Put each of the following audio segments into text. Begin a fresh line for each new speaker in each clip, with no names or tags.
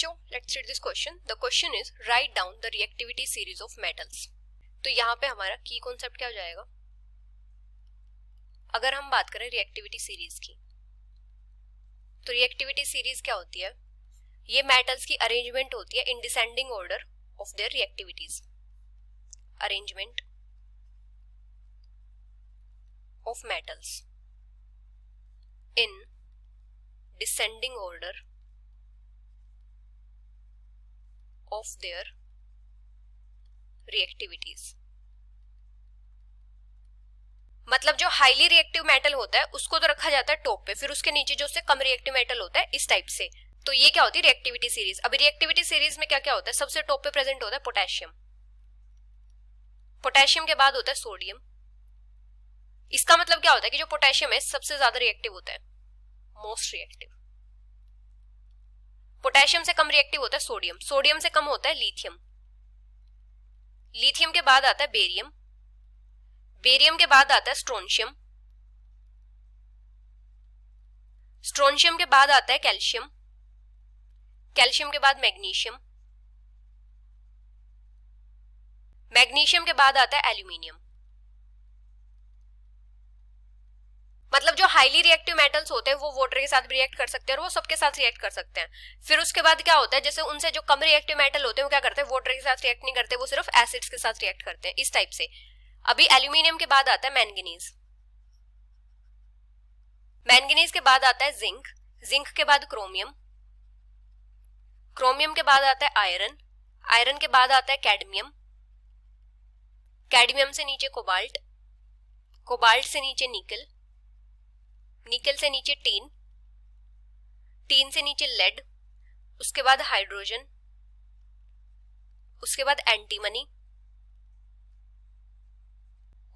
बच्चों, let's read this question. The question is write down the reactivity series of metals. तो यहाँ पे हमारा की कॉन्सेप्ट क्या हो जाएगा? अगर हम बात करें रिएक्टिविटी सीरीज की, तो रिएक्टिविटी सीरीज क्या होती है? ये मेटल्स की अरेंजमेंट होती है in descending order of their reactivities. Arrangement of metals in descending order of their reactivities. मतलब जो हाईली रिएक्टिव मेटल होता है उसको तो रखा जाता है टॉप पे, फिर उसके नीचे जो उससे कम रिएक्टिव मेटल होता है इस टाइप से. तो ये क्या होती है? Reactivity series. अभी रिएक्टिविटी सीरीज में क्या क्या होता है? सबसे टॉप पे प्रेजेंट होता है पोटेशियम. पोटेशियम के बाद होता है सोडियम. इसका मतलब क्या होता है कि जो पोटेशियम है सबसे ज्यादा रिएक्टिव होता है, मोस्ट रिएक्टिव. पोटेशियम से कम रिएक्टिव होता है सोडियम. सोडियम से कम होता है लिथियम. लिथियम के बाद आता है बेरियम. बेरियम के बाद आता है स्ट्रोंशियम. स्ट्रोंशियम के बाद आता है कैल्शियम. कैल्शियम के बाद मैग्नीशियम. मैग्नीशियम के बाद आता है एल्यूमिनियम. मतलब जो हाईली रिएक्टिव मेटल्स होते हैं वो वाटर के साथ भी रिएक्ट कर सकते हैं और वो सबके साथ रिएक्ट कर सकते हैं. फिर उसके बाद क्या होता है, जैसे उनसे जो कम रिएक्टिव मेटल होते हैं वो क्या करते हैं? वाटर के साथ रिएक्ट नहीं करते, वो सिर्फ एसिड्स के साथ रिएक्ट करते हैं, इस टाइप से. अभी एल्यूमिनियम के बाद आता है मैंगनीज. मैंगनीज के बाद आता है जिंक. जिंक के बाद क्रोमियम. क्रोमियम के बाद आता है आयरन. आयरन के बाद आता है कैडमियम. कैडमियम से नीचे कोबाल्ट. कोबाल्ट से नीचे निकल. निकल से नीचे टीन. टीन से नीचे लेड. उसके बाद हाइड्रोजन. उसके बाद एंटीमनी.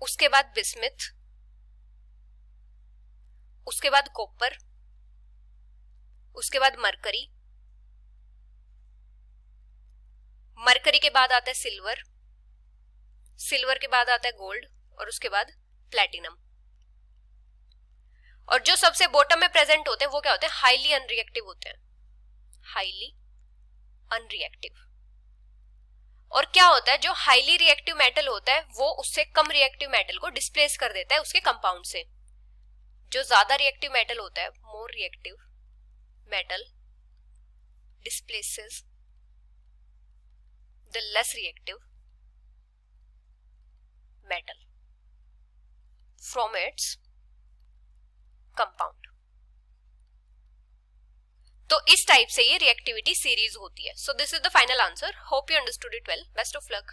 उसके बाद बिस्मिथ. उसके बाद कॉपर. उसके बाद मरकरी. मरकरी के बाद आता है सिल्वर. सिल्वर के बाद आता है गोल्ड और उसके बाद प्लैटिनम. और जो सबसे बॉटम में प्रेजेंट होते हैं वो क्या होते हैं? हाईली अनरिएक्टिव होते हैं. Highly unreactive. और क्या होता है? जो हाईली रिएक्टिव मेटल होता है वो उससे कम रिएक्टिव मेटल को डिस्प्लेस कर देता है उसके कंपाउंड से. जो ज्यादा रिएक्टिव मेटल होता है, more reactive metal displaces the less reactive metal from its compound. तो इस टाइप से ये रिएक्टिविटी सीरीज होती है. So this is the final answer. Hope you understood it well. Best of luck.